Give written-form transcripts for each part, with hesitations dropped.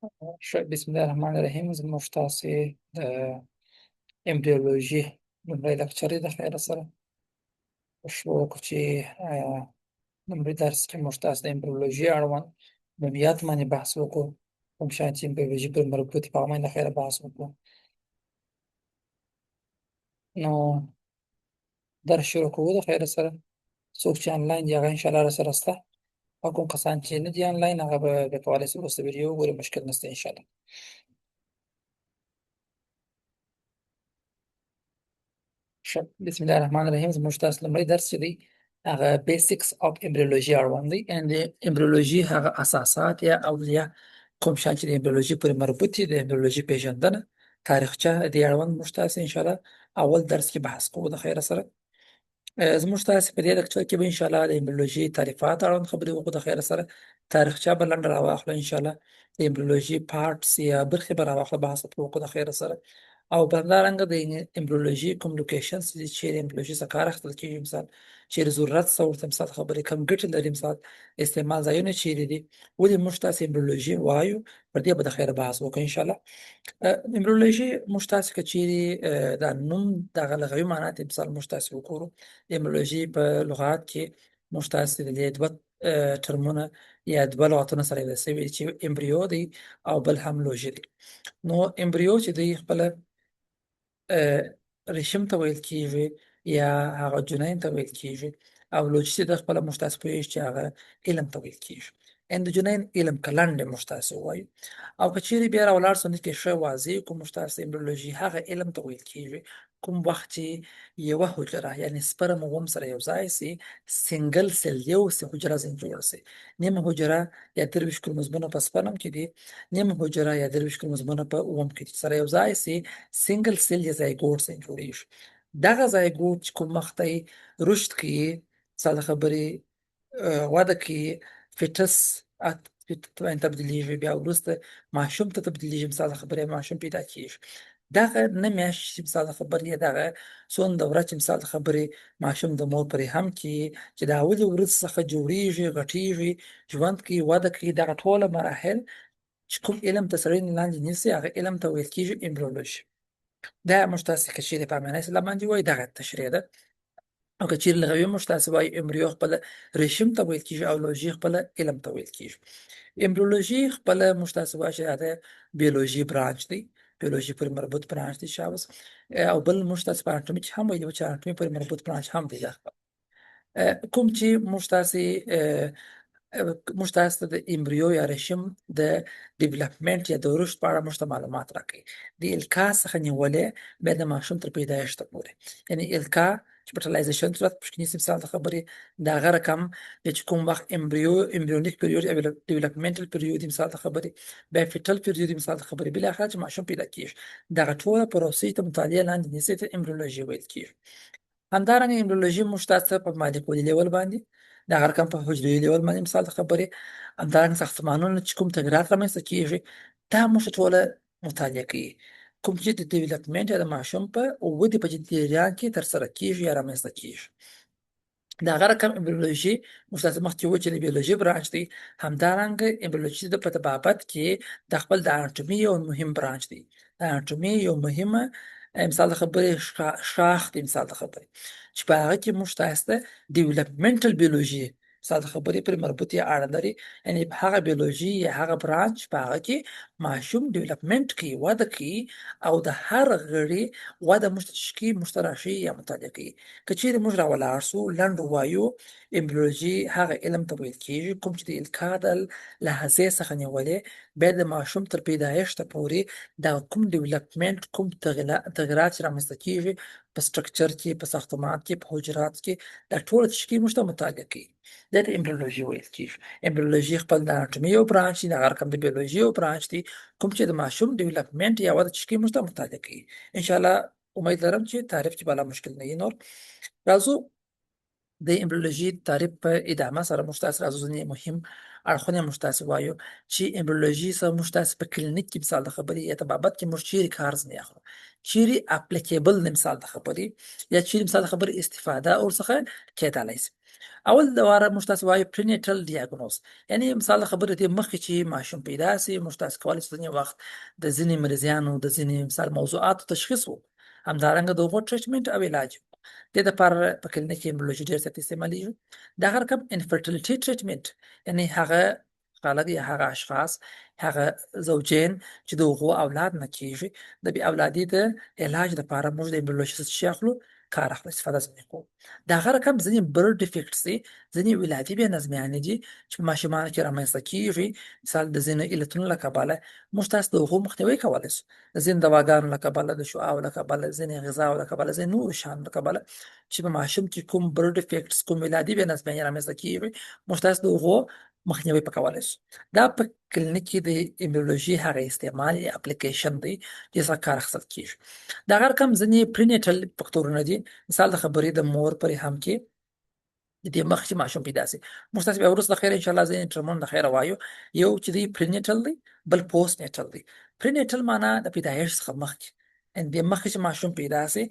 بسم الله الرحمن الرحیم. زموږ تاسې د امبریولوژي لومړی لکچر دی د خیره سره شروع وکړو چې لومړي درس کې موږ تاسو د امبریولوژي اړوند نومیات باندې بحث وکړو، کوم شیان چې امبریولوژي پر مربوط دي په هغه باندې د خیره بحث وکړو. نو درس شروع کوو د خیره سره. څوک چې آنلاین دي هغه انشاءالله راسره شته، او کوم کسان چې نه دي آنلاین هغه به کولی شي وروسته ویډیو وګوري، مشکل نشته انشاءالله. بسم الله الرحمن الرحیم. زموږ تاسو لومړی درس چې دی هغه بیسکس اف امبریولوژي اړوند دی، یعنې د امبریولوژي هغه اساسات یا اولیه کوم شیان چې د امبریولوژي پورې مربوط دي، د امبریولوژي پیژندنه، تاریخچه دې اړوند موږ تاسو انشاءالله اول درس کې بحث کوو د خیره سره. زموږ تاسو په دې لکچر کې به انشاءالله د امبریولوژي تعریفات اړوند خبرې وکړو د خیره سره، تاریخچه به لنډه راواخلو انشاءالله، د امبریولوژي پارټس یا برخې به راواخلو، بحث به وکړو د خیره سره. او په همدارنګه د امبریولوژي کوم لوکیشنز دي چې د امبریولوژي څخه کار اخیستل کېږي، مثال چیرې ضرورت شته ورته، مثال خبرې کم ګټې لري، مثال استعمال ځایونه چیرې دي، ولې موږ تاسې امبریولوژي وایو، پر دې به د خیره بحث وکړو انشاءالله. امبریولوژي موږ تاسې که چیرې دا نوم دغه لغوي معنا ته مثال موږ تاسې وګورو، امبریولوژي په لغات کې موږ تاسې د دې دوه ټرمونه یا دوه لغتونه سره یو ځای شوي چې امبریو دی او بل هم لوژي دی. نو امبریو چې دی خپله ریشم ته ویل کېږي یا هغه جنین ته ویل کېږي، او لوژي چې د خپله موږ تاسې پوهېږو چې هغه علم ته ویل کېږي. د جنین علم که لنډ موږ تاسې ووایو، او که چیرې بیا راولاړ شو کې ښه واضح کړو، موږ تاسې امبریولوژي هغه علم ته ویل کېږي کوم وخت چې یوه حجره یعنې سپرم او اوم سره یو ځای سي، سنګل سیل یو سي حجره ځینې جوړه سي، نیمه حجره یا 23 کروموزومونه په سپرم کې دي، نیمه حجره یا 23 کروموزومونه په اوم کې دي، سره یو ځای سي سنګل سیل یا زایګوټ ځینې جوړېږي. دغه زایګوټ چې کوم وخت یې رشد کوي، مثال د خبرې وده کوي، فیټس تبدیلیږي، بیا وروسته ماشوم ته تبدیلیږي، مثال د خبرې ماشوم پیدا کېږي. دغه نه میاشتې چې مثال د خبرې دغه څومره دوره چې مثال د خبرې ماشوم د مور په رحم کې چې د اولې ورځ څخه جوړېږي، غټېږي، ژوند کوي، وده کوي، دغه ټوله مراحل چې کوم علم ته سړی لاندې نیسي هغه علم ته ویل کېږي امبریولوژي. دا موږ تاسې که چیرې په امانه اسلام باندې وایي دغه تشریح ده، او که چیرې لغوي موږ تاسې وایي امبریو خپله ریشم ته ویل کېږي او لوژي خپله علم ته ویل کېږي. امبریولوژي خپله موږ تاسې وایو چې دا د بیولوژي برانچ دی، بیولوژي پورې مربوط برانچ دی شاباس. او بل موږ تاسې په اناټومي کې هم ویلي وو چې اناټومي پورې مربوط برانچ هم دی. دا کوم چې موږ تاسې موږ تاسو ته د امبریو یا ریشم د ډیولپمنٹ یا د رشد په اړه موږ ته معلومات راکوي، د الکا څخه نیولې بیا د ماشوم تر پیدایښته پورې، یعنې الکا چې فرټیلایزیشن صورت پښکني مثال د خبرې د هغه رقم چې کوم وخت امبریونیک پیریود یا ډیولپمنټل پیریود مثال د خبرې، بیا فیټل پیریود مثال د خبرې، بل اخر چې ماشوم پیدا کېږي، دغه ټوله پروسې ته مطالعه لاندې نیسي ته امبریولوژي ویل کېږي. همدارنګه امبریولوژي موږ تاسو ته په مالیکولي لیول باندې د هغه رقم په حجروي لیول باندې مثال د خبرې، همدارنګه ساختمانونو چې کوم تغیرات رامنځته کېږي دا موږ ټوله مطالعه کوي، کوم چې د ډیولپمنټ یا د ماشوم په ودې په جریان کې ترسره کېږي یا رامنځته کېږي. د هغه رقم امبریولوژي موږ تاسو مخکې وویل چې د بیولوژي برانچ دی، همدارنګه امبریولوژي د په بابت کې د خپل د اناټومي یو مهم برانچ دی، د اناټومي یو مهمه مثال د خبرې شاخ دی، مثال د خبرې چې په هغه کې موږ تاسو ته ډیولپمنټل بیولوژي مثال د خبرې پر مربوط یا اړه لري، یعنې په هغه بیولوژي یا هغه برانچ په هغه کې ماشوم ډیولپمنټ کوي، وده کوي، او د هر غړي وده موږ ته شي موږ ته راشي یا مطالعه کوي. که چیرې موږ راولاړ سو لنډ وایو، امبریولوژي هغه علم ته ویل کېږي کوم چې د الکا د لحظې څخه نیولې بیا د ماشوم تر پیدایښته پورې دا کوم ډیولپمنټ کوم تغیرات چې رامنځته کېږي په سټرکچر کې، په ساختمان کې، په حجرات کې، دا ټوله تشکیل موږ ته مطالعه کوي، دا د امبریولوژي ویل کېږي. امبریولوژي خپل د اناټومي یو برانچ دی، هغه رقم د بیولوژي یو برانچ دی کوم چې د ماشوم ډیولپمنټ یا وده تشکیل موږ ته مطالعه کوي. انشاءالله امید لرم چې تعریف کې بالا مشکل نه وي. نور راځو د امبریولوژي تعریف په ادامه سره موږ تاسو راځو ځینې مهم اړخونه موږ تاسو وایو چې امبریولوژي سره موږ تاسو په کلینیک کې مثال د خبرې یا طبابت کې موږ چیرې کار ځنې اخلو چیرې اپلیکیبل مثال د خبرې یا چیرې مثال د خبرې استفاده او څخه کېدای شي اول د واره موږ تاسو وایو پرینیټل ډایګنوز یعنی مثال د خبرې ته مخکې چې ماشوم پیدا سي موږ تاسو کولای شو ځینې وخت د ځینې مریضانو د ځینې مثال موضوعات تشخیص وکړو همدارنګه د هغو ټریټمنټ او علاج د لپاره په کلینیک کې امبریولوژي ډېر زیات استعمالېږي دا هر کوم انفرټیلیټي ټریټمنټ یعنی هغه خلک یا هغه اشخاص هغه زوجین چې د هغو اولاد نه کیږي د بې اولادي د علاج لپاره موږ د امبریولوژي څخه اخلو کار اخلو استفاده څخه کوو دا هر کوم ځینې برډ ډیفیکټس دي ځینې ولادي بې نظمیانې دي چې په ماشومانو کې رامنځته کیږي مثال د ځینو علتونو له کبله موږ تاسو د هغو مخنیوي کولی شو د ځینو دواګانو له کبله د شعاعو له کبله ځینې غذاو له کبله ځینې نورو شیانو له کبله چې په ماشوم کې کوم برډ ډیفیکټس کوم ولادي بې نظمیانې رامنځته کیږي موږ تاسو د هغو مخنیوي په کولی شو دا په کلینیک کې د امبریولوژي هغه استعمال یا اپلیکیشن دی چې څنګه کار اخیستل کیږي دا هر کوم ځینې پرینیټل فکتورونه دي مثال د خبرې د مور پر هم کې د دې مخکې ماشوم پیدا سي موږ تاسو به وروسته خیر ان شاء الله ځین ترمن د خیر وایو یو چې دی پرینیټل دی بل پوسټ نیټل دی پرینیټل معنا د پیدایش څخه مخکې ان د مخکې چې ماشوم پیدا سي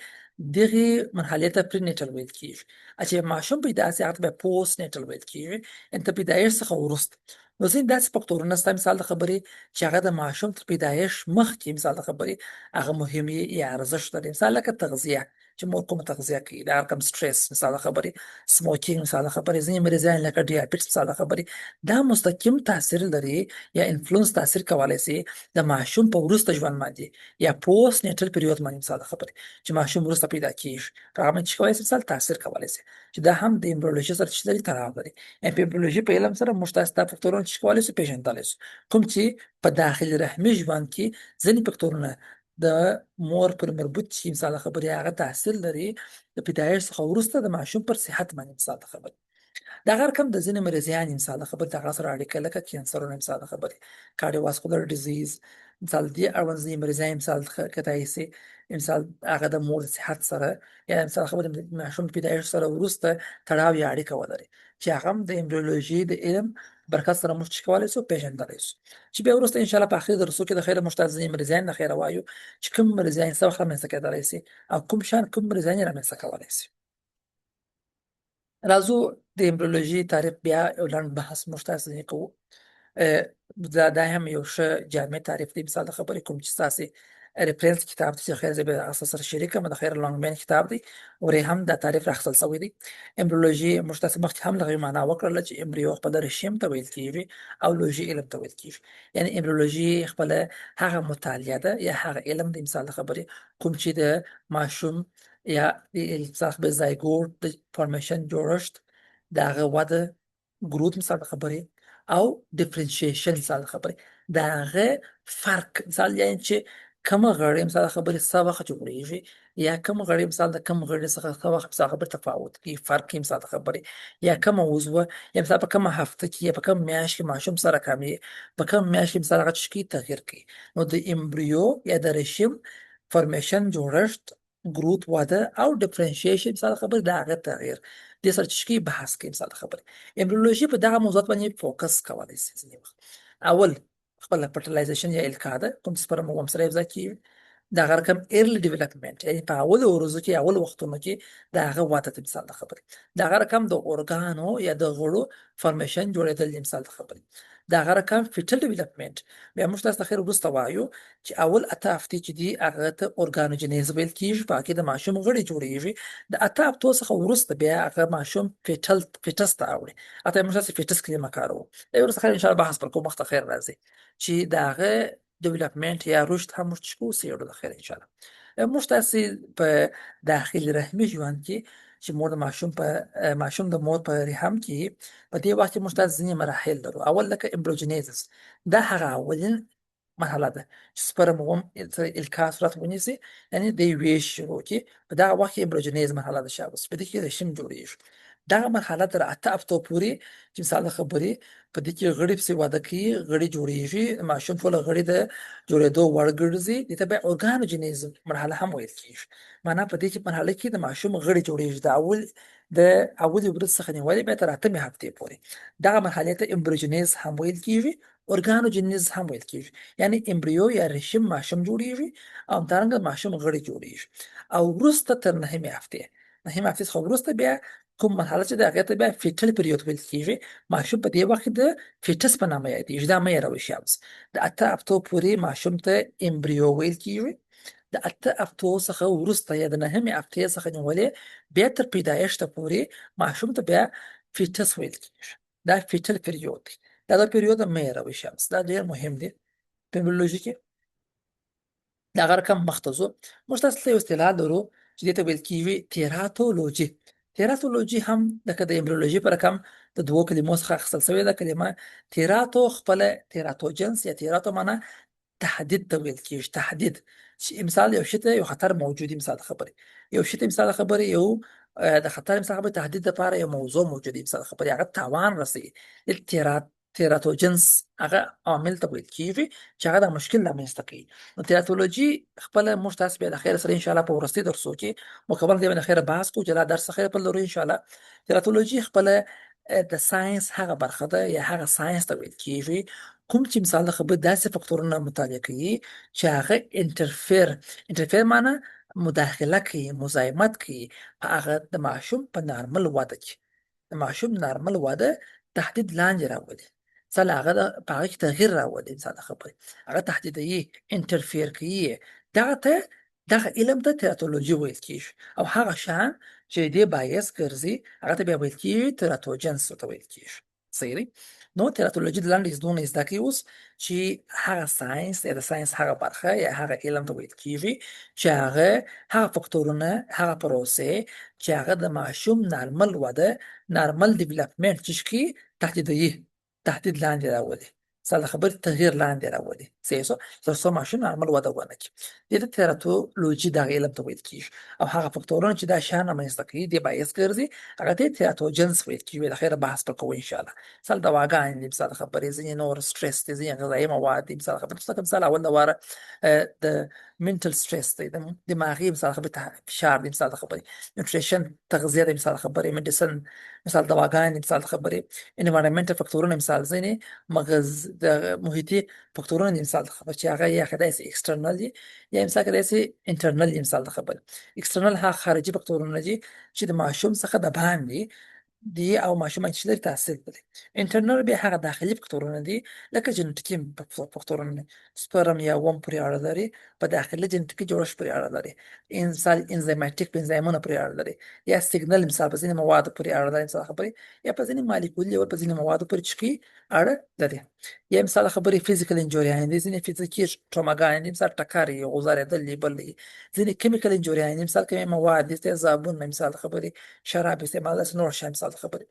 دغه مرحله ته پرینیټل ویل کیږي چې ماشوم پیدا سي هغه به پوسټ نیټل ویل کیږي ان ته پیدایش څخه وروسته نو ځین داسې فکتورونه ستاسو مثال د خبرې چې هغه د ماشوم تر پیدایش مخکې مثال د خبرې هغه مهمه یا ارزښت لري مثال لکه تغذیه چې مور کوم تغذیه کوي دا رقم سټرس مثال خبرې سموکینګ مثال خبرې ځینې مریضان لکه ډیابیټس مثال خبرې دا مستقیم تاثیر لري یا انفلوئنس تاثیر کولای شي د ماشوم په وروسته ژوند باندې یا پوسټ نیټل پیریود باندې مثال خبرې چې ماشوم وروسته پیدا کیږي هغه چې کولای شي مثال تاثیر کولای شي چې دا هم د امبریولوژي سره چې تړاو لري امبریولوژي په علم سره مشترک فکتورونه چې کولای شي پیژندل شي کوم چې په داخلي رحمي ژوند کې ځینې فکتورونه د مور پر مربوط شي مثال خبرې هغه تاثیر لري د پیدایش څخه وروسته د ماشوم پر صحت باندې مثال خبرې دا هر کوم د ځینې مریضان مثال خبرې د هغه سره اړیکه لکه کینسرونه مثال خبرې کارډیوواسکولر ډیزیز مثال دی اړوند ځینې مریضان مثال کدای شي مثال هغه د مور صحت سره یا مثال خبرې د ماشوم پیدایش سره وروسته تړاو یا اړیکه ولري چې هغه د امبریولوژي د علم برکت سره موږ کولای شو پیژندلی شو چې بیا وروسته ان شاء الله په اخر درسو کې د خیره مشترک مریضان د خیره وایو چې کوم مریضان څه وخت رامنځته کېدلی شي او کوم شان کوم مریضان رامنځته کولی شي راځو د امبریولوژي تعریف بیا یو لنډ بحث موږ تاسو نه کوو دا هم یو ښه جامع تعریف دی مثال د خبرې کوم چې تاسو ریفرنس کتاب چې خیر زه به اساس سره شریکه مده خیر لانګ مین کتاب دی او هم دا تعریف راخصل شوی دی امبریولوژي مشترک مخکې هم لغوي معنا وکړل چې امبریو خپل رشیم ته ویل کیږي او لوژي علم ته ویل کیږي یعنی امبریولوژي خپل هغه مطالعه ده یا هغه علم دی مثال د خبرې کوم چې د ماشوم یا د زایګوټ د فارمیشن جوړښت دغه وده ګروث مثال خبرې او ډیفرنشیشن مثال خبرې دغه فرق مثال یعنی چې کوم غړي مثال خبرې څه وخت جوړیږي یا کوم غړي مثال د کوم غړي څخه څه وخت مثال خبرې تفاوت کی فرق کی مثال خبرې یا کوم عضو یا مثال په کوم هفته کې یا په کوم میاشت کې ماشوم سره کامي په کوم میاشت کې مثال هغه شکی تغییر کوي نو د امبریو یا د رشیم فارمیشن جوړښت ګروث واده او ډیفرنشیشن مثال خبرې د هغه تغییر د سرچشکی بحث کوي مثال خبرې امبریولوژي په دغه موضوعات باندې فوکس کولای شي ځینې وخت اول خپل فرټیلایزیشن یا القاء ده کوم سپرم هم سره ځای کی دا رقم ایرلی ډیولپمنٹ یعنی په اول ورځو کې اول وختونو کې دا هغه واده مثال خبرې دا رقم د اورګانو یا د غړو فارمیشن جوړېدل مثال خبرې دا رقم فیټل ډیولپمنٹ بیا موږ تاسو خیر وروسته وایو چې اول اته هفتې چې دی هغه ته اورګانوجنیز ویل کیږي په کې د ماشوم غړي جوړیږي د اته هفتو څخه وروسته بیا هغه ماشوم فیټس ته اوړي اته موږ تاسو فیټس کلمه کارو دا وروسته خیر ان شاء الله بحث پر کوم وخت خیر راځي چې داغه ډیولپمنٹ یا رشد هم مشکو سیړو د خیر ان شاء الله موږ تاسو په داخلي رحمي ژوند کې چې مور د ماشوم د مور په رحم کې په دې وخت کې موږ تاسو ځینې مراحل لرو اول لکه امبریوجنیزس دا هغه اولین مرحله ده چې سپرم هم الکا صورت ونیسي یعنی د ویش شروع کې په دغه وخت کې امبریوجنیز مرحله ده شابه په دې کې رشم جوړیږي دغه مرحله تر 8 هفتو پورې چې مثال د خبرې په دې کې غړي پسې واده کوي، غړي جوړیږي، ماشوم ټول غړي د جوړېدو وړ ګرځي، دې ته بیا اورګانوجینیز مرحله هم ویل کیږي. معنا په دې چې مرحله کې د ماشوم غړي جوړیږي د اولي ورځ څخه نیولې بیا تر 8 هفتې پورې. دغه مرحله ته امبریوجینیز هم ویل کیږي، اورګانوجینیز هم ویل کیږي. یعنی امبریو یا ریشم ماشوم جوړیږي او دارنګه ماشوم غړي جوړیږي. او وروسته تر 9 هفتې، 9 هفتې څخه وروسته بیا کوم مرحله چې د هغې ته بیا فیټل پیریود ویل کیږي. ماشوم په دې وخت کې د فیټس په نامه یادېږي، دا مه هېروئ شابس. د 8 هفتو پورې ماشوم ته امبریو ویل کیږي. د 8 هفتو څخه وروسته یا د 9 هفتې څخه نیولې بیا تر پیدایښته پورې ماشوم ته بیا فیټس ویل کیږي. دا فیټل پیریود دی. دا پیریود مه هېروئ شابس، دا ډېر مهم دی په بیولوژي کې. د هغه رقم مخته ځو. موږ تاسو ته یو اصطلاح لرو چې دې ته ویل کیږي تیراتولوژي. تیراتولوژي هم لکه د امبریولوژي په رقم د دوو کلمو څخه اخیستل شوې ده. کلمه تیراتو خپله تیراتوجنس یا تیراتو معنا تهدید ته ویل کیږي. تهدید چې مثال یو شي ته یو خطر موجود وي، مثال خبرې یو شي ته مثال خبرې یو د خطر مثال خبرې تهدید لپاره یو موضوع موجود وي، مثال خبرې هغه تاوان رسوي. تیراتوجنس هغه عامل ته ویل کیږي چې هغه د مشکل رامنځته کوي. نو تیراتولوژي خپله موږ تاسو بیا د خیر سره ان شاء الله په وروستي درسو کې مکمل دې د خیر بحث کوو چې دا درس خیر په لرو ان شاء الله. تیراتولوژي خپله د ساينس هغه برخه ده یا هغه ساينس ته ویل کیږي کوم چې مثال د خبر داسې فکتورونه مطالعه کوي چې هغه انټرفیر معنی مداخله کوي، مزاحمت کوي په هغه د ماشوم په نارمل واده کې. د ماشوم نارمل واده تهدید لاندې راولي. مثلا هغه په هغه کې تغییر راولي، مثال خبرې هغه تهدیدوي، انټرفیر کوي. دغه ته دغه علم ته تیراتولوژي ویل کیږي. او هغه شان چې دې باعث ګرځي هغه ته بیا ویل کیږي تیراتوجنس ته ویل کیږي. صحیح دی؟ نو تیراتولوژي د لاندې زدونه زده کوي اوس چې هغه ساينس یا د ساينس هغه برخه یا هغه علم ته ویل کیږي چې هغه فکتورونه، هغه پروسې چې هغه د ماشوم نارمل واده، نارمل ډیولپمنٹ چې کی تهدیدوي، تهدید لاندې راولي، مثال خبرې تغییر لاندې راولي. صحیح سو تر څو ماشوم نارمل واده ونه کړي. دې ته تیراتولوژي دغه علم ته ویل کیږي. او هغه فکتورونه چې دا شان رامنځته کوي دې باعث ګرځي هغه ته تیراتوجنس ویل کیږي. د خیره بحث به کوو ان شاء الله. مثال دواګانې دي، مثال خبرې ځینې نور سټرس دي، ځینې غذایي مواد دي، مثال خبرې څه مثال اول د واره د منټل سټرس دی، د دماغي مثال خبرې فشار دي، مثال خبرې نیوټریشن تغذیه دي، مثال خبرې میډیسن، مثال دواګانې، مثال خبرې انوایرنمنټل فکتورونه، مثال ځینې مغز د محیطي فکتورونه دي، مثال خبرې چې هغه یا کېدای شي ایکسټرنل دي یا مثال کېدای شي انټرنل دي. مثال خبرې ایکسټرنل هغه خارجي فکتورونه دي چې د ماشوم څخه د باندې دي او ماشوم چې لري تاثیر لري. انټرنل بیا هغه داخلي فکتورونه دي لکه جنټیکي فکتورونه، سپرم یا وم پورې اړه لري، په داخلي جنټیکي جوړښت پورې اړه لري. مثال انزایماتیک په انزایمونو پورې اړه لري، یا سیګنل مثال په ځینې موادو پورې اړه لري، مثال خبرې یا په ځینې مالیکول لیول په ځینې موادو پورې چې اړه لري. یا مثال خبرې فزیکل انجوریان دي، ځینې فزیکي ټراماګان دي، مثال ټکر یې غوځارېدل بل دي. ځینې کیمیکل انجوریان دي، مثال کومي مواد دي، تیزابونه، مثال خبرې شراب استعمال، داسې نور شیان مثال خبرې.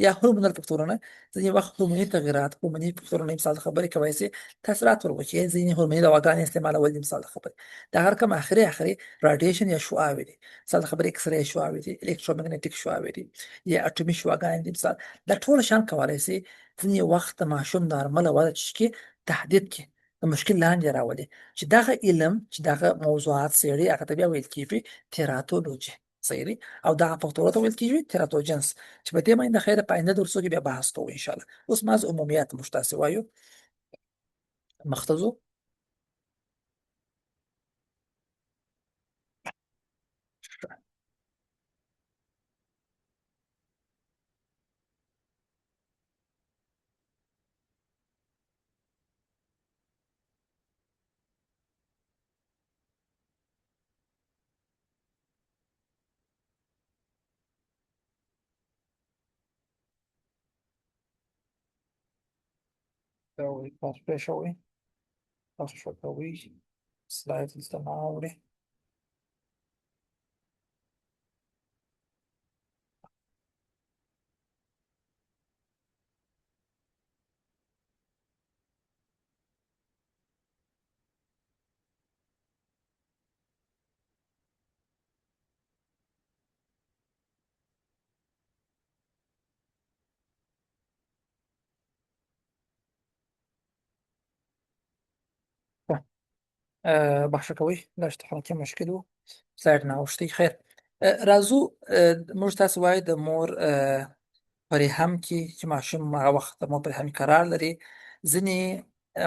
یا هورمونل فکتورونه، ځینې وخت هورموني تغیرات، هورموني فکتورونه مثال خبرې کوي چې تاثیرات ورکوي، ځینې هورموني دواګانې استعمالول دي، مثال خبرې. دا هر کوم اخري راډیشن یا شعاع دي، مثال خبرې ایکس رې شعاع دي، الکترومغنیټیک شعاع دي، یا اټومي شعاعګانې دي. مثال دا ټول شان کولای شي ځینې وخت د ماشوم نارمل وده چې تهدید کې د مشکل لاندې راولي. چې دغه علم چې دغه موضوعات څېړي هغه ته بیا ویل کیږي تیراتولوژي. صحیح دی؟ او دغه فکتورات ویل کیږي تیراتوجنس چې په دې باندې د خیره په آینده درسو کې بیا بحث کوو ان شاء الله. اوس ما از عمومیات موږ تاسې وایو مخته ځو. تاسو پرې شوئ، تاسو شو کوئ سلاید دلته نه اورئ. بخښه کوئ دا تخنیکي مشکل و سلاید نه اوښتی خیر راځو موږ تاسو وایو د مور په رحم کې چې ماشوم هغه وخت د مور په رحم کې قرار لري ځینې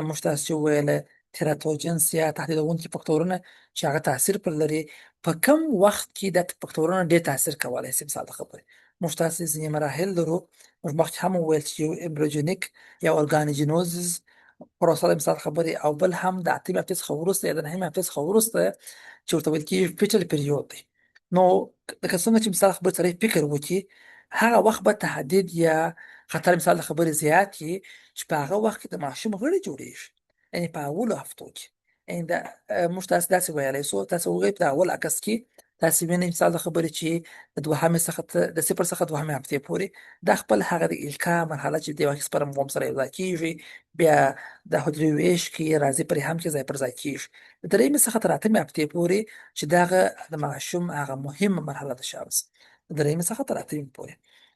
موږ تاسو چې وویله تیراتوجنس یا تهدیدونکي فکتورونه چې هغه تاثیر پر لري په کم وخت کې دا فکتورونه ډېر تاثیر کولی شي مثال د خبرې موږ تاسو ځینې مراحل لرو موږ مخکې هم وویل چې یو امبریوجینیک یا اورګانوجینوزز پروسه د مثال خبرې او بل هم د اتمې هفتې څخه وروسته یا د نهمې هفتې څخه وروسته چې ورته ویل کېږي فیټل پیریود دی نو لکه څنګه چې مثال خبرې سړی فکر وکړي هغه وخت به تهدید یا خطر مثال د خبرې زیات وي چې په هغه وخت کې د ماشوم غړي جوړېږي یعنې په اولو هفتو کې یعنې دا موږ تاسو داسې ویلی سو تاسو وګورئ په اول عکس کې تاسې وینئ مثال د خبرې چې د دوهمې څخه د صفر څخه دوهمې هفتې پورې دا خپل هغه د القا مرحله چې د یو سپرم اووم سره یو ځای کېږي بیا د حجرې ویش کې راځي پرې هم چې ځای پر ځای کېږي د درېیمې څخه تر اتمې هفتې پورې چې دغه د ماشوم هغه مهمه مرحله ده شابس د درېیمې څخه تر اتمې پورې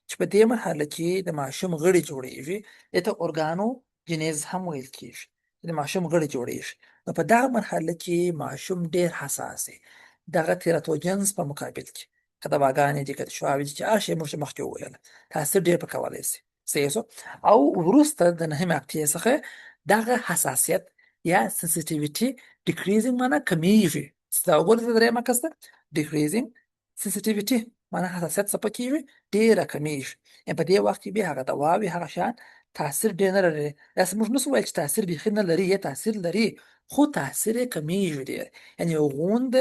چې په دې مرحله کې د ماشوم غړي جوړېږي دې ته اورګانو جینیز هم ویل کېږي د ماشوم غړي جوړېږي نو په دغه مرحله کې ماشوم ډېر حساس دی دغه تیراتوجنز په مقابل کې که دواګانې دي که د شعاوې دي چې هر شی موږ مخکې وویله تاثیر ډېر په کولی شي صحیح شو او وروسته د نهمې هفتې څخه دغه حساسیت یا سنسیټیویټي ډیکریزینګ معنا کمیږي دا وګورئ د درېیم عکس ته ډیکریزینګ سنسیټیویټي معنا حساسیت څه پکې وي ډېره کمیږي یعنې په دې وخت کې بیا هغه دواوې هغه شیان تاثیر ډېر نه لري داسې موږ نسو ویل چې تاثیر بیخي نه لري یا تاثیر لري خو تاثیر یې کمیږي ډېر یعنې غوند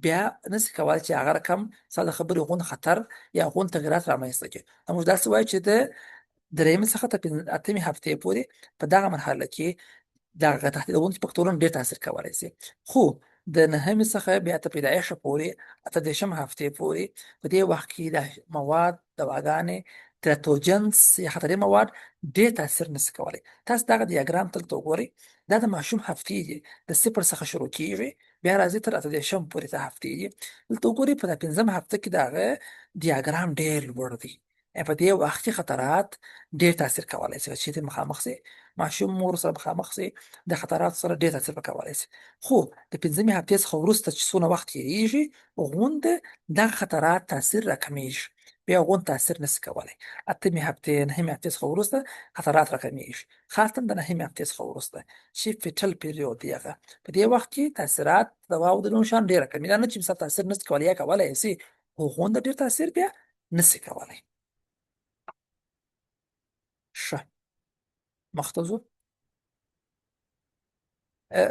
بیا نسي کولی چې هغه رقم مثال د خبرې غوند خطر یا غوند تغیرات رامنځته کړي موږ داسې وایو چې د درېیمې څخه تر اتمې هفتې پورې په دغه مرحله کې دغه تهدیدونکي فکتورونه ډېر تاثیر کولی شي خو د نهمې څخه بیا تر پیدایشه پورې اته دېرشمه هفتې پورې په دې وخت کې د مواد دواګانې تیراتوجنس یا خطري مواد ډېر تاثیر نشي کولی تاسو دغه دیاګرام دلته وګورئ دا د ماشوم هفتې دي د صفر څخه شروع کېږي بیا راځي تر اته دېرشم پورې ته هفتې دي دلته وګورئ په پنځمه هفته کې د هغه دیاګرام ډېر لوړ دی په دې وخت کې خطرات ډېر تاثیر کولی شي چې مخامخ شي ماشوم مور سره مخامخ شي د خطراتو سره ډېر تاثیر کولی شي خو د پنځمې هفتې څخه وروسته چې څونه وخت تېرېږي غوند دغه خطرات تاثیر راکمیږي بیا غوند تاثیر نشي کولی اتمې هفتې نهمې هفتې څخه وروسته خطرات راکمیږي خاصتا د نهمې هفتې څخه وروسته چې فیټل پیریود دی هغه په دې وخت کې تاثیرات د دواو د نوم شان ډېره کمې دا نه چې مثلا تاثیر نشي کولی یا کولی شي خو غوند ډېر تاثیر بیا نشي کولی ښه مخته ځو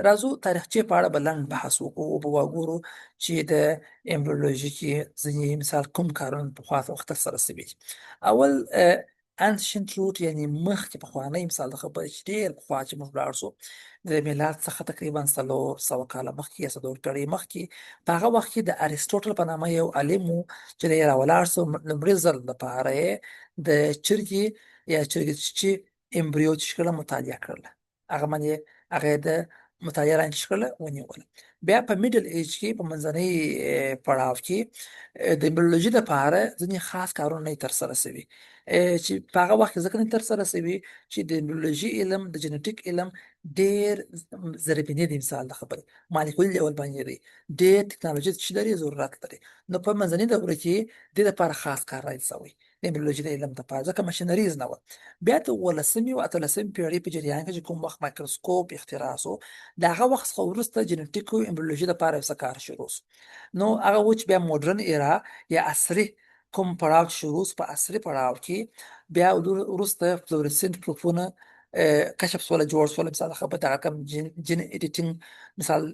راځو تاریخچې په اړه به لنډ بحث وکړو او به وګورو چې د امبریولوژي کې ځینې مثال کوم کارونه پخوا وخت ترسره شوي دي اول انشنت روټ یعنې مخکې پخوانی مثال د خبرې چې ډېر پخوا چې موږ ولاړ شو د میلاد څخه تقریبا 400 کاله مخکې یا 4 پېړۍ مخکې په هغه وخت کې د اریسټوټل په نامه یو عالم و چې دی راولاړ شو لومړي ځل دپاره یې د چرګې یا چرګچیچي امبریو چې کله مطالعه کړله هغه باندې هغه یې د مطالعه رانچ کړله ونیوله بیا په میډل ایج کې په منځنۍ پړاو کې د امبریولوژي دپاره ځینې خاص کارونه یې ترسره شوي چې په هغه وخت کې ځکه نه ترسره شوي چې د امبریولوژي علم د جنټیک علم ډېر زربینې دی مثال د خبرې مالیکولي لیول باندې دی ډېر ټکنالوژي چې لري ضرورت لري نو په منځنۍ دوره کې دې دپاره خاص کار رایج شوی د امبریولوژي د علم دپاره ځکه مشینریز نه وه بیا د 15مې او 18مې پېړۍ په جریان کې چې کوم وخت مایکروسکوپ اختراع شو د هغه وخت څخه وروسته جنټیک او امبریولوژي دپاره یو څه کار شروع شو نو هغه و چې بیا موډرن ایرا یا عصري کوم پړاو چې شروع په عصري پړاو کې بیا وروسته فلورسنت پروفونه کشف سوله جوړ سوله مثال خبره دغه کوم جین ایډیټینګ مثال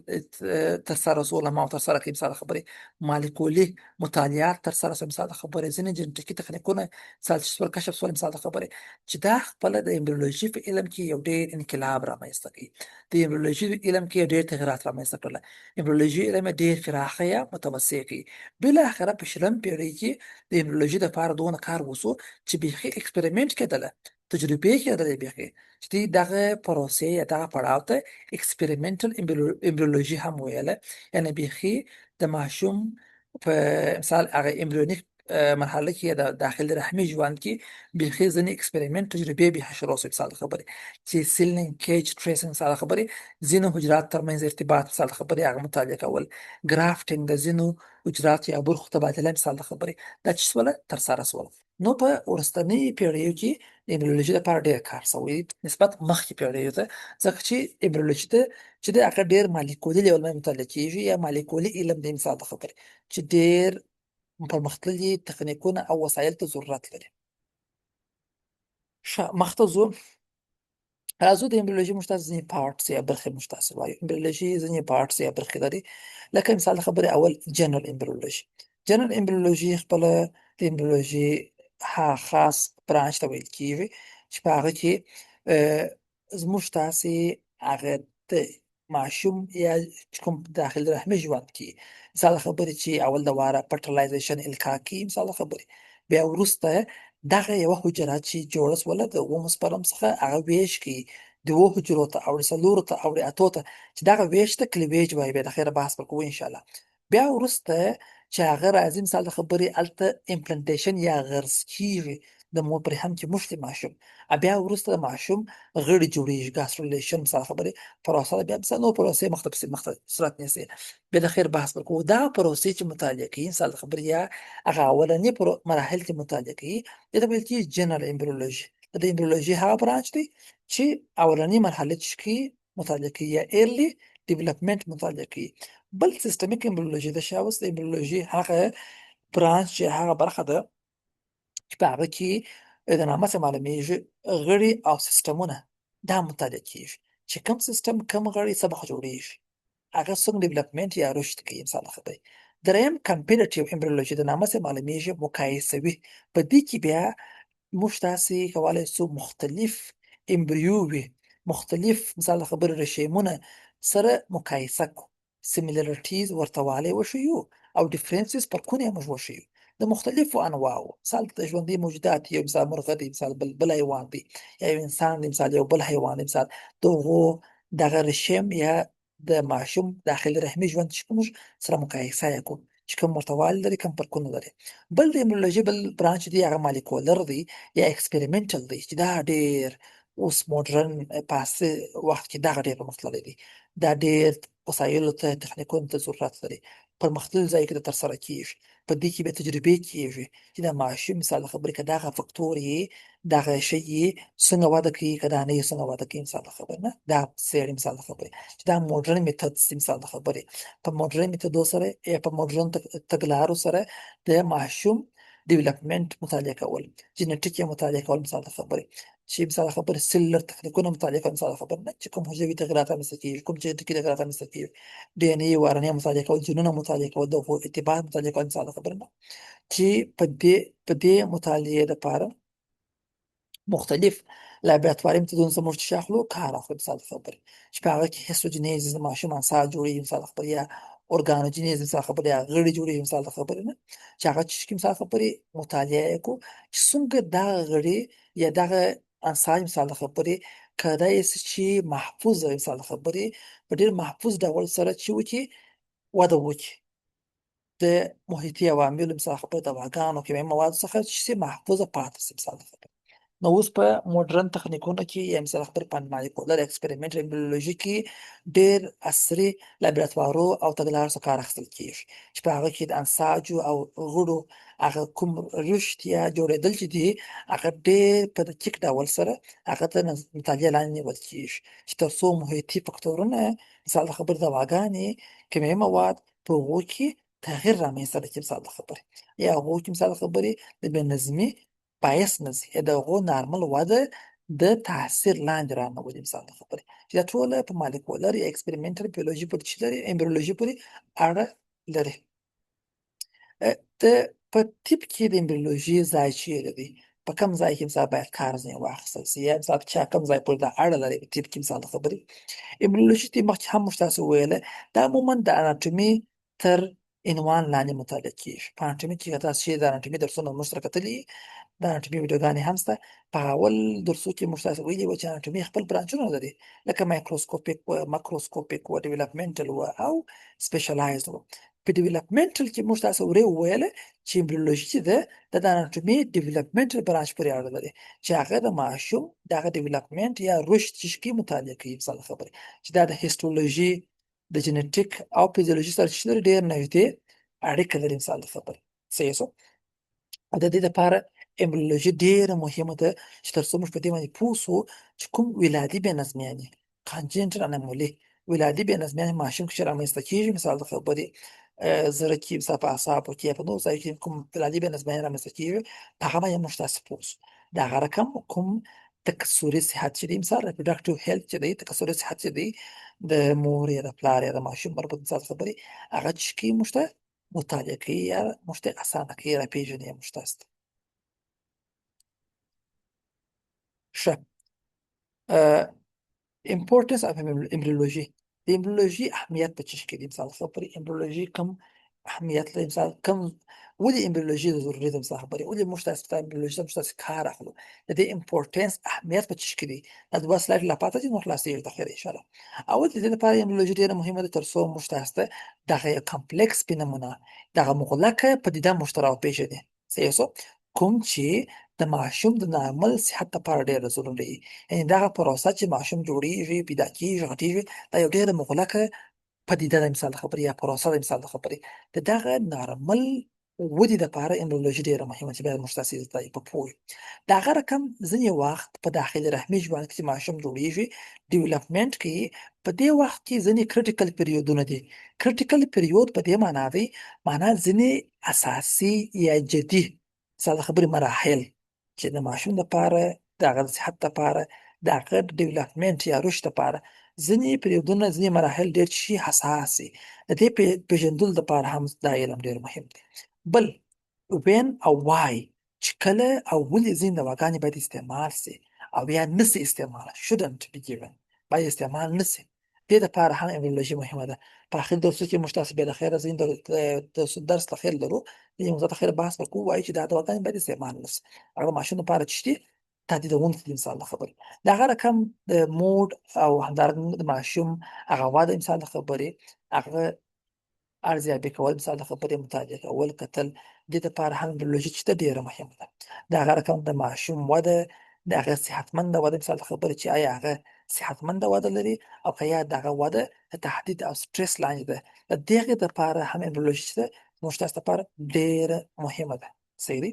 ترسره سوله ما ترسره کړي مثال خبرې مالیکولي مطالعات ترسره سوله مثال خبرې ځینې جنټیکي تخنیکونه مثال چې سوله کشف سوله مثال خبرې چې دا خپل د امبریولوژي په علم کې یو ډېر انقلاب رامنځته کړي د امبریولوژي علم کې ډېر تغیرات رامنځته کړل امبریولوژي علم ډېر پراخه یا متوسع کړي بالاخره په 20 پېړۍ کې د امبریولوژي دپاره دونه کار وشو چې بیخي اکسپریمنټ کېدله تجربې کېدلې بیخي چې دغه پروسې یا دغه پړاو ته اکسپریمنټل امبریولوژي هم ویله یعنې بیخي د ماشوم په مثال هغه امبریونیک مرحله کې د داخل رحمي ژوند کې بیخي ځینې اکسپریمنت تجربې به حشر اوسه مثال خبرې چې سیل لینکیج ټریسینګ مثال خبرې ځینو حجرات ترمنځ ارتباط مثال خبرې هغه مطالعه کول ګرافټینګ د ځینو حجرات یا برخو تبادله مثال خبرې دا چې سوله تر سره سول نو په ورستنی پیړیو کې د امبریولوژي لپاره ډېر کار شوی نسبت مخکې پیړیو ته ځکه چې امبریولوژي ته چې د هغه ډېر مالیکولي لیول باندې مطالعه کیږي یا مالیکولي علم د مثال خبرې چې ډېر پرمختللي تخنیکونه او وسایل ته ضرورت لري مخته ځو راځو د امبریولوژي موږ ته ځینې پارټس یا برخې موږ تاسو وایو امبریولوژي ځینې پارټس یا برخې لري لکه مثال خبرې اول جنرال امبریولوژي جنرال امبریولوژي خپل د امبریولوژي خاص برانچ ته ویل کیږي چې په هغه کې زموږ تاسې هغه د ماشوم یا کوم داخل رحمي ژوند کې مثال خبرې چې اول د واره پټرلایزیشن الکا کې مثال خبرې بیا وروسته دغه یوه حجره چې جوړه سوله د اووم سپرم څخه هغه ویش کوي دوو حجرو ته اوړي څلورو ته اوړي اتو ته چې دغه ویش ته کلیویج وایي بیا د خیره بحث به کوو انشاءالله بیا وروسته چې هغه راځي مثال د خبرې هلته امپلنټیشن یا غرس کیږي د مور پر رحم کې مشت ماشوم بیا وروسته د ماشوم غړي جوړیږي ګاسټرولیشن مثال خبرې پروسه بیا مثلا نو پروسه مخته صورت نیسي بیا د خیر بحث وکړو دا پروسې چې مطالعه کوي مثال خبرې یا هغه اولنی مراحل چې مطالعه کوي دا ویل کېږي جنرال امبریولوژي د امبریولوژي هغه برانچ دی چې اولنی مرحله چې مطالعه کوي یا ایرلی ډیولپمنٹ مطالعه کوي بل سیستمیک امبریولوژي د شاوس د امبریولوژي هغه برانچ چې هغه برخه ده چې په هغه کې د نامه څخه معلومیږي غړي او سیستمونه دا مطالعه کیږي چې کوم سیستم کوم غړي څه به جوړیږي هغه څنګه ډیولپمنٹ یا رشد کوي مثال خبرې دریم کمپیریټیو امبریولوژي د نامه څخه معلومیږي مقایسوي په دې کې بیا موږ تاسې کولای شو مختلف امبریو وي مختلف مثال خبرې رشیمونه سره مقایسه کو سیمیلریټیز ورتهوالی وښیو او ډیفرنسز فرقونه یې موږ وښیو د مختلفو انواعو مثال د ژوندي موجودات یو مثال مرغه دی مثال بل حیوان دی یا یو انسان دی مثال یو بل حیوان دی مثال دغه رشیم یا د ماشوم داخل رحمي ژوند چې موږ سره مقایسه یې کوو چې کوم مرتوال لري کوم فرقونه لري بل د امبریولوژي بل برانچ دی هغه مالیکولر دی یا ایکسپریمنټل دی چې دا ډېر اوس ماډرن پاسه وخت کې دا ډېر پرمختللی دی دا ډېر وسایلو ته تخنیکونو ته ضرورت لري پرمختللي ځای کې ترسره کیږي په دې کې به تجربې کیږي چې دا ماشوم مثال خبرې که دغه فکتور یې دغه شی یې څنګه وده کوي که دا نه یې څنګه وده کوي مثال خبرې نه دا څېړي مثال خبرې چې دا ماډرن میتودز دي مثال خبرې په ماډرن میتودو سره یا په ماډرن تګلارو سره د ماشوم ډیولپمنٹ مطالعه کول جینټیک یې مطالعه کول مثال خبرې چې مثال خبرې سیلولر تخنیکونه مطالعه کول مثال خبرې نه چې کوم حجروي تغیرات رامنځته کیږي کوم جینټیکي تغیرات رامنځته کیږي ډي ان اې وارنې مطالعه کول جینونه مطالعه کول د ارتباط مطالعه کول مثال خبرې نه چې په دې مطالعې لپاره مختلف لابراتواري میتودونه څخه موږ شاخلو کار اخلو مثال خبرې چې په هغه کې هیستوجینیز د ماشوم انسا جوړي مثال خبرې یا اورګانوجینیز مثال خبرې یا غړي جوړي مثال خبرې نه چې هغه چې مثال خبرې مطالعه کو چې څنګه دا غړي یا دغه انسا مثال خبرې کدای شي محفوظ مثال خبرې په ډېر محفوظ ډول سره چې وکړي وده وکړي د محیطي عواملو مثال خبرې د دواګانو کیمیاوي موادو څخه چې محفوظه پاتې شي مثال خبرې نو اوس په ماډرن تخنیکونو کې یا مثال خبرې په مالیکولر ایکسپریمنټ امبریولوژي کې ډېر عصري لابراتوارو او تګلارو څخه کار اخیستل کیږي چې په هغه کې د انساجو او غړو هغه کوم رشد یا جوړېدل چې دي هغه ډېر په دقیق ډول سره هغه ته مطالعه لاندې نیول کیږي چې تر څو محیطي فکتورونه مثال خبرې دواګانې کیمیاوي مواد په هغو کې تغییر رامنځته کړي مثال خبرې یا هغو کې مثال خبرې د بې نظمي باعث نه شي د هغو نارمل وده د تاثیر لاندې رانهولي مثال خبرې چې دا ټوله په مالیکولر یا ایکسپریمنټل بیولوژي پورې چې لري امبریولوژي پورې اړه لري د په ټیپ کې د امبریولوژي ځای چیرې دی په کوم ځای کې مثال باید کار ځینې واخیستل شي یا مثال چا کوم ځای پورې دا اړه لري په ټیپ کې مثال خبرې امبریولوژي ټیپ مخکې هم موږ تاسو ویله دا عموما د اناټومي تر عنوان لاندې مطالعه کیږي په اناټومي کې که تاسو چې د اناټومي درسونه موږ سره کتلي د اناټومي ویډیوګانې هم شته په اول درسو کې موږ تاسو ویلي وو چې اناټومي خپل برانچونه لري لکه مایکروسکوپیک و ماکروسکوپیک و ډیولپمنټل و او سپیشلایزد و په ډیولپمنټل کې موږ تاسو ویله چې امبریولوژي چې ده د اناټومي ډیولپمنټل برانچ پورې اړه لري چې هغه د ماشوم دغه ډیولپمنټ یا رشد چې کی مطالعه کوي مثال خبره چې دا د هیستولوژي د جنټیک او فزیولوژي سره چې ډېر نږدې اړیکه لري مثال خبره صحیح سو او د دې لپاره امبریولوژي ډېره مهمه ده چې تر څو موږ په دې باندې پوه سو چې کوم ولادي بې نظمیانې کانجنټل انامولي ولادي بې نظمیانې ماشوم کې چې رامنځته کېږي مثال د خبرې زړه کې مثلا په اعصابو کې یا په نورو ځایو کې کوم ولادي بې نظمیانې رامنځته کېږي په هغه باندې موږ تاسو پوه سو د هغه رقم کوم تکثري صحت چې دی مثال reproductive health چې دی تکثري صحت چې دی د مور یا د پلار یا د ماشوم مربوط مثال خبرې هغه چې کی موږ ته مطالعه کوي یا موږ ته اسانه کوي راپېژني موږ تاسو ته ښه importance of embryology د امبریولوژي اهمیت په چی کې دی مثال خبرې امبریولوژي کوم اهمیت لري مثال کوم ولې امبریولوژي ضروري ده مثال خبرې ولې موږ تاسو ته امبریولوژي موږ تاسو کار اخلو د دې امپورټنس اهمیت په چی کې دی دا دوه سلاید لا پاتې دي نو خلاصې د خیر ان شاء الله اول د دې لپاره امبریولوژي ډیره مهمه ده تر څو موږ تاسو ته دغه کمپلیکس په نمونه دغه مغلقه پدیده مشترک پیژني صحیح سو کوم چې د ماشوم د نارمل صحت لپاره ډیره ضروري دی یعنی دغه پروسه چې ماشوم جوړیږي پیدا کیږي غټیږي دا یو ډیره مغلقه پدیده ده مثال خبرې یا پروسه ده مثال خبرې د دغه نارمل ودې لپاره امبریولوژي ډیره مهمه چې باید موږ تاسو ته په پوه د هغه رقم ځینې وخت په داخلي رحمي ژوند کې ماشوم جوړیږي ډیولپمنٹ کې په دې وخت کې ځینې کریټیکل پیریودونه دي کریټیکل پیریود په دې معنا دی معنا ځینې اساسي یا جدي مثال خبرې مراحل چې د ماشوم لپاره دغه صحت لپاره دغه ډیولپمنٹ یا رشد لپاره ځینې پیریودونه ځینې مراحل ډېر شي حساس دي د دې پیژندل لپاره هم دا علم ډېر مهم دی بل when او why چې کله او ولې ځینې دواګانې باید استعمال سي او یا نسي استعمال shouldn't be given باید استعمال نسي دې لپاره هم امبریولوژي مهمه ده په اخر درس کې موږ تاسو به د خیر ځین درس ته خیر درو دې موږ ته خیر بحث وکړو وایي چې دا دواګانې باید استعمال نسي هغه ماشوم لپاره چې تهدیدونکي دي مثال خبرې د هغه رقم د موډ او همدارنګه د ماشوم هغه واده مثال خبرې هغه ارزیابي کول مثال خبرې مطالعه کول کتل د دې لپاره هم امبریولوژي چې ډیره مهمه ده د هغه رقم د ماشوم واده د هغه صحتمند واده مثال خبرې چې آیا هغه صحتمند واده لري او که یا دغه واده تهدید او سټرس لاندې ده د دغه لپاره هم امبریولوژي چې موږ تاسو لپاره ډیره مهمه ده صحیح دی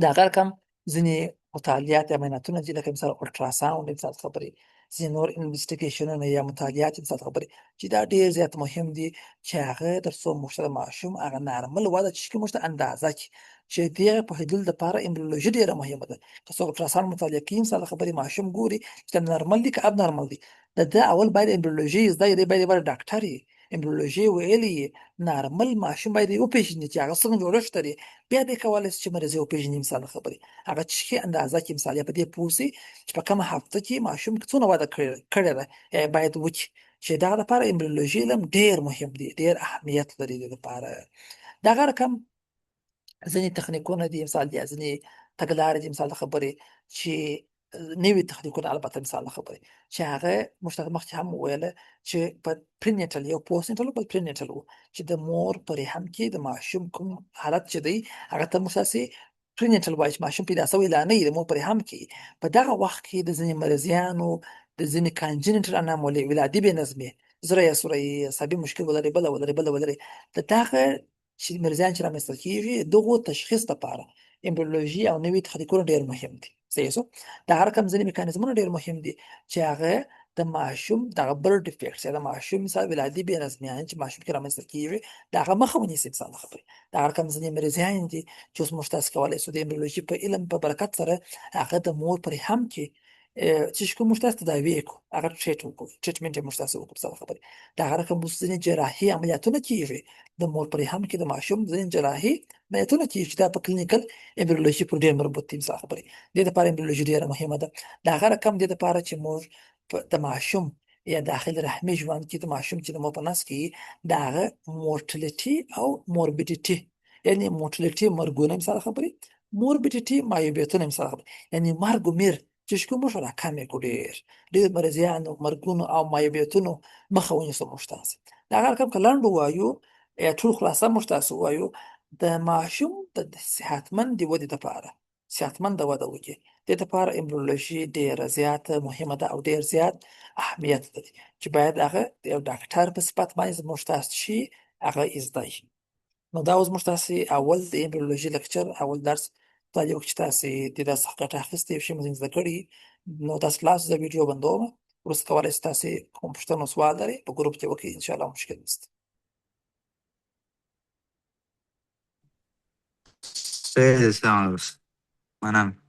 د هغه رقم ځینې مطالعات یا معایناتونه دي لکه مثال الټراساوند مثال خبرې ځینې نور انویسټیګیشنونه یا مطالعات مثال خبرې چې دا ډېر زیات مهم دي چې هغه تر څو موږ ته د ماشوم هغه نارمل وده چې موږ ته اندازه کړي چې دغه پوهېدل لپاره امبریولوژي ډېره مهمه ده که څوک الټراساوند مطالعه کوي مثال خبرې ماشوم ګوري چې نارمل دي که اب نارمل دي د ده اول باید امبریولوژي زده کړي باید یو ډاکټر وي امبریولوژي ویلي نارمل ماشوم باید وپېژني چې هغه څنګه جوړښت لري بیا دې کولای شي چې مریض وپېژني مثال خبرې هغه چې اندازه کې مثال په دې پوه سي چې په کومه هفته کې ماشوم څونه وده کړې ده باید وکړي چې دا لپاره امبریولوژي علم ډېر مهم دی ډېر اهمیت لري د لپاره دغه رقم ځینې تخنیکونه دي مثال دي ځینې تګلارې دي مثال خبرې چې نوي تخنیکونه البته مثال خبرې چې هغه مخکې هم ویله چې په پرینیټل یو پوسټ نیټل او پرینیټل چې د مور په رحم کې د ماشوم کوم حالت چې دی هغه ته مساسي پرینیټل وایي چې ماشوم پیدا شوی لا نه وي د مور په رحم کې په دغه وخت کې د ځینې مریضیانو د ځینې کانجنټل انامولي ولادي بې نظمي زړه یا سوري عصبي مشکل ولري بل ولري د دغه چې مریضان چې رامنځته کېږي دغو تشخیص لپاره امبریولوژي او نوي تخنیکونه ډېر مهم دي صحیح سو د هر کوم ځینې میکانیزمونه ډېر مهم دي چې هغه د ماشوم د برډ ډیفیکټس یا د ماشوم مثال ولادي بې نظمیان چې ماشوم کې رامنځته کېږي د هغه مخه ونیسي مثال خبرې د هر کوم ځینې مریضان دي چې اوس موږ تاسو کولی شو د امبریولوژي په علم په برکت سره هغه د مور پر رحم کې چې کوم موږ تاسو تداوی وکړو هغه ټریټمنټ یې موږ تاسو وکړو مثال خبرې د هغه کوم ځینې جراحي عملیاتونه کېږي د مور پر رحم کې د ماشوم ځینې جراحي عملیاتونه کېږي چې دا په کلینیکل امبریولوژي پورې ډېر مربوط دي مثال خبرې دې لپاره امبریولوژي ډېره مهمه ده د هغه رقم دې لپاره چې موږ د ماشوم یا داخل رحمي ژوند کې د ماشوم چې د مور په نس کې د هغه مورټلیټي او موربیډیټي یعنی مورټلیټي مرګونه مثال خبرې موربیډیټي مایوبیتونه مثال خبرې یعنی مرګ او میر چې شکو موږ راکمې کړو ډېر مرضیانو مرګونو او معیوبیتونو مخه ونیسو موږ تاسې د هغه رقم که لنډ ووایو یا ټول خلاصه موږ تاسو ووایو د ماشوم د صحتمندې ودې دپاره صحتمنده وده وکړي دې دپاره امبریولوژي ډېره زیاته مهمه ده او ډېر زیات اهمیت لري چې باید هغه د یو ډاکټر په صفت باندې موږ تاسو شي هغه زده شي نو دا اوس موږ تاسې اول د امبریولوژي لیکچر اول درس دا یو چې تاسې د درس څخه ګټه اخیستې یو شی مو ځینې زده کړي نو تاسو خلاص زه ویډیو بندوم وروسته کولی شئ تاسې کوم پوښتنه سوال لرئ په ګروپ کې وکړئ انشاءالله مشکل نشته خیلی سلام دوست. منم